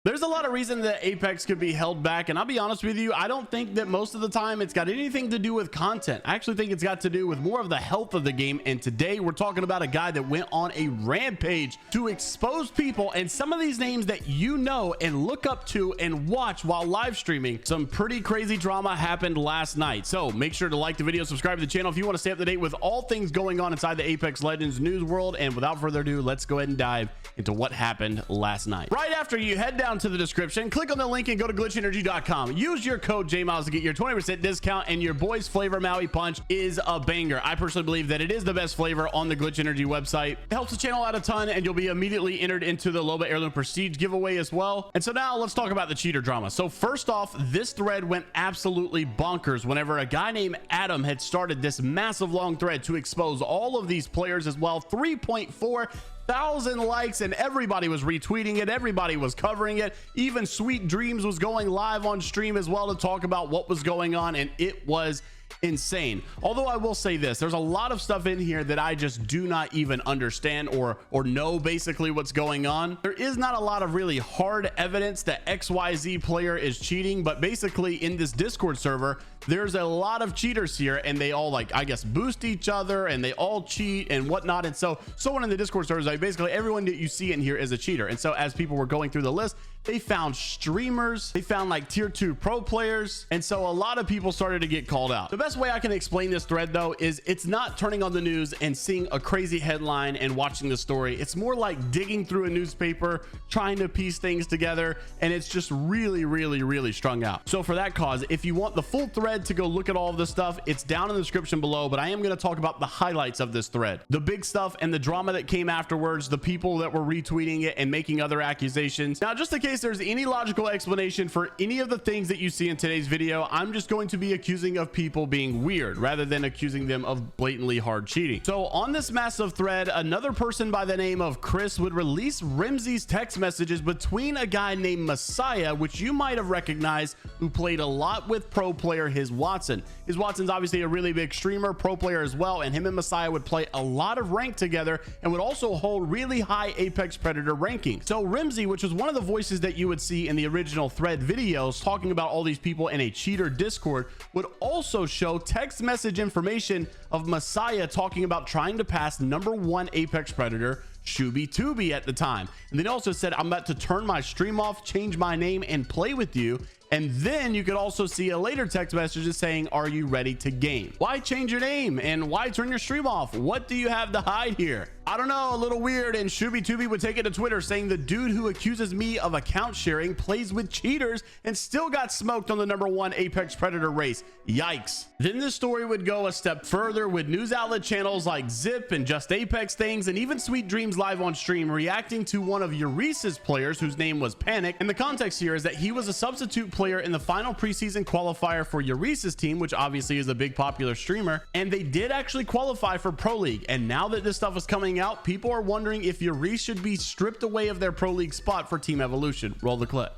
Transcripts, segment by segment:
There's a lot of reason that Apex could be held back, and I'll be honest with you, I don't think that most of the time it's got anything to do with content. I actually think it's got to do with more of the health of the game, and today we're talking about a guy that went on a rampage to expose people, and some of these names that you know and look up to and watch while live streaming. Some pretty crazy drama happened last night, so make sure to like the video, subscribe to the channel if you want to stay up to date with all things going on inside the Apex Legends news world. And without further ado, let's go ahead and dive into what happened last night. Right after you head down to the description, click on the link and go to glitchenergy.com. Use your code JMeyels to get your 20% discount, and your boy's flavor Maui Punch is a banger. I personally believe that it is the best flavor on the Glytch Energy website. It helps the channel out a ton, and you'll be immediately entered into the Loba Heirloom Prestige giveaway as well. And so now let's talk about the cheater drama. So first off, this thread went absolutely bonkers whenever a guy named Adam had started this massive long thread to expose all of these players as well. 3.4 thousand likes, and everybody was retweeting it, everybody was covering it. Even Sweet Dreams was going live on stream as well to talk about what was going on, and it was insane. Although I will say this, there's a lot of stuff in here that I just do not even understand or know basically what's going on. There is not a lot of really hard evidence that XYZ player is cheating, but basically in this Discord server there's a lot of cheaters here, and they all, like, I guess, boost each other, and they all cheat and whatnot. And so someone in the Discord servers, like, basically everyone that you see in here is a cheater. And so as people were going through the list, they found streamers, they found like tier 2 pro players, and so a lot of people started to get called out. The best way I can explain this thread though is it's not turning on the news and seeing a crazy headline and watching the story. It's more like digging through a newspaper, trying to piece things together, and it's just really strung out. So for that cause, if you want the full thread to go look at all of this stuff, it's down in the description below, but I am going to talk about the highlights of this thread, the big stuff and the drama that came afterwards, the people that were retweeting it and making other accusations. Now, just in case there's any logical explanation for any of the things that you see in today's video, I'm just going to be accusing of people being weird rather than accusing them of blatantly hard cheating. So on this massive thread, another person by the name of Chris would release Rimsey's text messages between a guy named Messiah, which you might have recognized, who played a lot with pro player His Watson. His Watson's obviously a really big streamer, pro player as well, and him and Messiah would play a lot of rank together and would also hold really high Apex Predator rankings. So Rimsey, which was one of the voices that you would see in the original thread videos talking about all these people in a cheater Discord, would also show text message information of Messiah talking about trying to pass #1 Apex Predator Shooby at the time. And then also said, I'm about to turn my stream off, change my name, and play with you. And then you could also see a later text message saying, are you ready to game? Why change your name? And why turn your stream off? What do you have to hide here? I don't know, a little weird. And Shooby would take it to Twitter saying, the dude who accuses me of account sharing plays with cheaters and still got smoked on the #1 Apex Predator race. Yikes. Then this story would go a step further with news outlet channels like Zip and Just Apex Things, and even Sweet Dreams live on stream reacting to one of Euresis players whose name was Panic. And the context here is that he was a substitute player in the final preseason qualifier for Euresis team, which obviously is a big popular streamer, and they did actually qualify for Pro League. And now that this stuff is coming out, people are wondering if Euresis should be stripped away of their Pro League spot for Team Evolution. Roll the clip.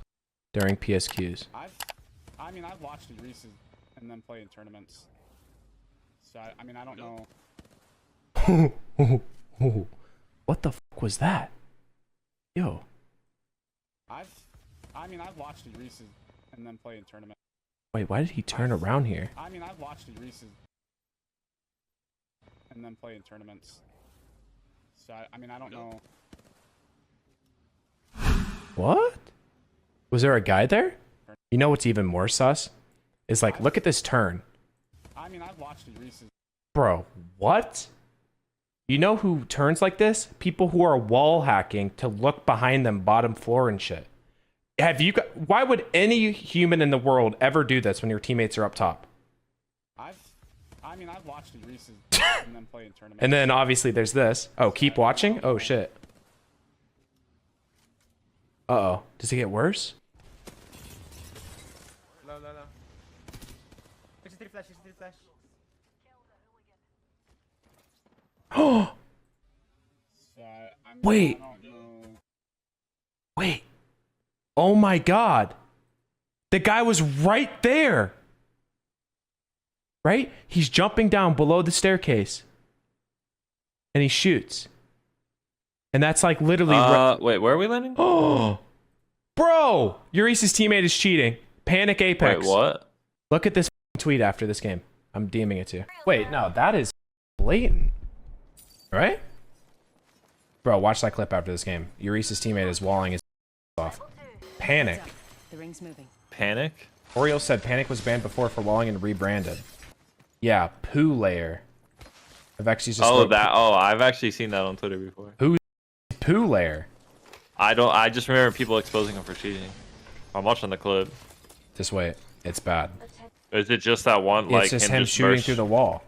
During PSQs. I mean, I've watched Euresis and then play in tournaments. So, I mean, I don't know. What the fuck was that? Yo. I've watched Euresis and then play in tournaments. Wait, why did he turn around here? I mean, I've watched Euresis and then play in tournaments. So, I mean, I don't know. What? Was there a guy there? You know what's even more sus? Is like, look at this turn. I mean, I've watched Euresis. Bro, what? You know who turns like this? People who are wall hacking to look behind them bottom floor and shit. Have you got, why would any human in the world ever do this when your teammates are up top? I mean, I've watched Euresis and then play in tournaments. And then obviously there's this. Oh, keep watching? Oh shit. Uh-oh. Does it get worse? No. 63 flash. Oh! So, I mean, Wait. I don't know. Wait. Oh my god. The guy was right there. Right? He's jumping down below the staircase. And he shoots. And that's like literally... Wait, where are we landing? Oh! Bro, Eurese's teammate is cheating. Panic Apex. Wait, what? Look at this tweet after this game. I'm DMing it to you. Wait, no, that is blatant. Right? Bro, watch that clip after this game. Eurese's teammate is walling his off. Panic. The ring's moving. Panic? Oreo said Panic was banned before for walling and rebranded. Yeah, poo layer. I've actually just I've actually seen that on Twitter before. Who's poo layer? I just remember people exposing him for cheating. I'm watching the clip. Just wait. It's bad. Is it just that one? It's just him shooting through the wall.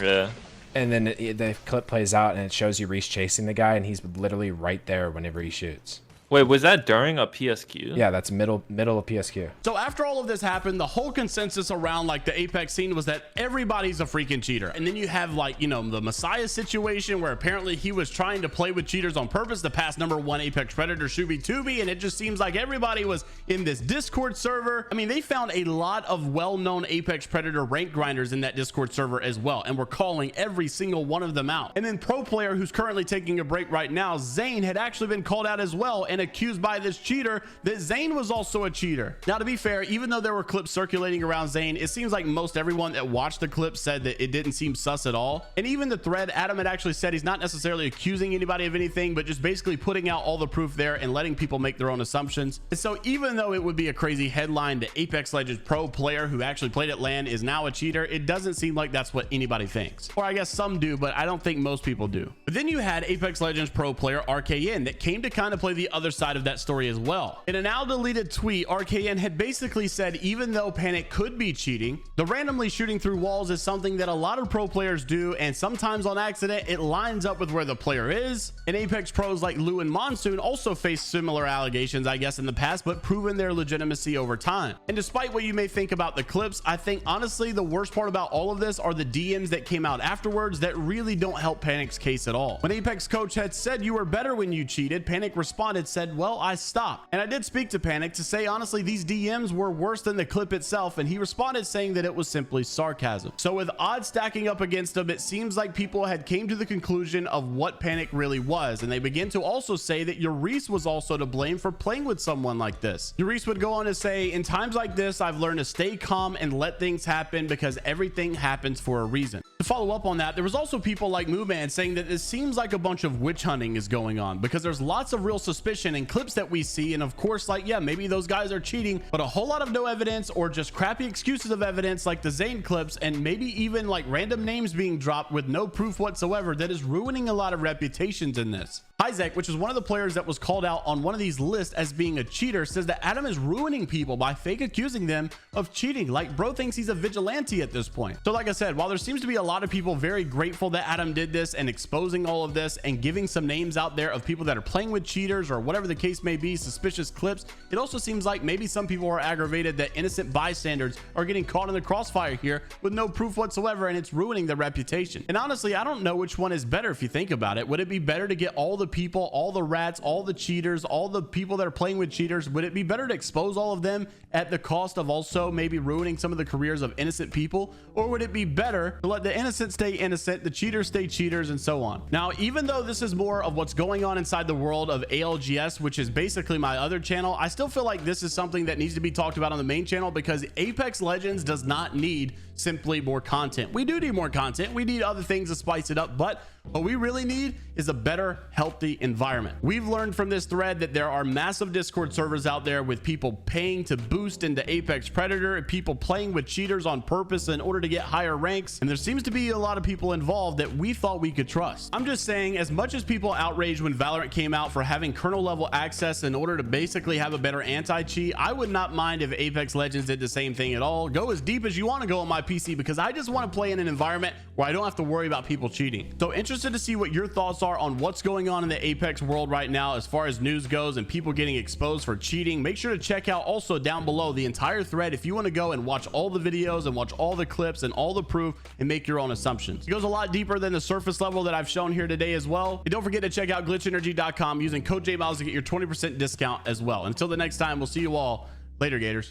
Yeah. And then the clip plays out and it shows you Reese chasing the guy and he's literally right there whenever he shoots. Wait, was that during a PSQ? Yeah, that's middle of PSQ. So after all of this happened, the whole consensus around like the Apex scene was that everybody's a freaking cheater. And then you have like, you know, the Messiah situation where apparently he was trying to play with cheaters on purpose to pass #1 Apex Predator Shooby2B, and it just seems like everybody was in this Discord server. I mean, they found a lot of well-known Apex Predator rank grinders in that Discord server as well, and we're calling every single one of them out. And then pro player who's currently taking a break right now, Zane, had actually been called out as well and accused by this cheater that Zane was also a cheater. Now, to be fair, even though there were clips circulating around Zane, it seems like most everyone that watched the clip said that it didn't seem sus at all. And even the thread, Adam had actually said he's not necessarily accusing anybody of anything, but just basically putting out all the proof there and letting people make their own assumptions. And so even though it would be a crazy headline that Apex Legends pro player who actually played at LAN is now a cheater, it doesn't seem like that's what anybody thinks. Or I guess some do, but I don't think most people do. But then you had Apex Legends pro player RKN that came to kind of play the other side of that story as well. In a now deleted tweet, RKN had basically said even though Panic could be cheating, the randomly shooting through walls is something that a lot of pro players do, and sometimes on accident it lines up with where the player is. And Apex pros like Lou and Monsoon also faced similar allegations, I guess, in the past, but proven their legitimacy over time. And despite what you may think about the clips, I think honestly the worst part about all of this are the DMs that came out afterwards that really don't help Panic's case at all. When Apex coach had said you were better when you cheated, Panic responded, said, well, I stopped. And I did speak to Panic to say honestly these DMs were worse than the clip itself, and he responded saying that it was simply sarcasm. So with odds stacking up against him, it seems like people had came to the conclusion of what Panic really was, and they begin to also say that Eureese was also to blame for playing with someone like this. Eureese would go on to say, in times like this I've learned to stay calm and let things happen because everything happens for a reason. To follow up on that, there was also people like Mooman saying that it seems like a bunch of witch hunting is going on because there's lots of real suspicion in clips that we see, and of course, like, yeah, maybe those guys are cheating, but a whole lot of no evidence or just crappy excuses of evidence like the Zane clips, and maybe even like random names being dropped with no proof whatsoever that is ruining a lot of reputations in this. Isaac, which is one of the players that was called out on one of these lists as being a cheater, says that Adam is ruining people by fake accusing them of cheating. Like, bro thinks he's a vigilante at this point. So like I said, while there seems to be a lot of people very grateful that Adam did this and exposing all of this and giving some names out there of people that are playing with cheaters or whatever the case may be, suspicious clips, it also seems like maybe some people are aggravated that innocent bystanders are getting caught in the crossfire here with no proof whatsoever, and it's ruining their reputation. And honestly, I don't know which one is better if you think about it. Would it be better to get all the people, all the rats, all the cheaters, all the people that are playing with cheaters? Would it be better to expose all of them at the cost of also maybe ruining some of the careers of innocent people? Or would it be better to let the innocent stay innocent, the cheaters stay cheaters, and so on? Now, even though this is more of what's going on inside the world of ALGS, which is basically my other channel, I still feel like this is something that needs to be talked about on the main channel because Apex Legends does not need simply more content. We do need more content. We need other things to spice it up, but what we really need is a better, healthy environment. We've learned from this thread that there are massive Discord servers out there with people paying to boost into Apex Predator and people playing with cheaters on purpose in order to get higher ranks. And there seems to be a lot of people involved that we thought we could trust. I'm just saying, as much as people outraged when Valorant came out for having kernel level access in order to basically have a better anti-cheat, I would not mind if Apex Legends did the same thing at all. Go as deep as you want to go on my PC because I just want to play in an environment where I don't have to worry about people cheating. So interested to see what your thoughts are on what's going on in the Apex world right now as far as news goes and people getting exposed for cheating. Make sure to check out also down below the entire thread if you want to go and watch all the videos and watch all the clips and all the proof and make your own assumptions. It goes a lot deeper than the surface level that I've shown here today as well. And don't forget to check out glitchenergy.com using code JMeyels to get your 20% discount as well. Until the next time, we'll see you all later, Gators.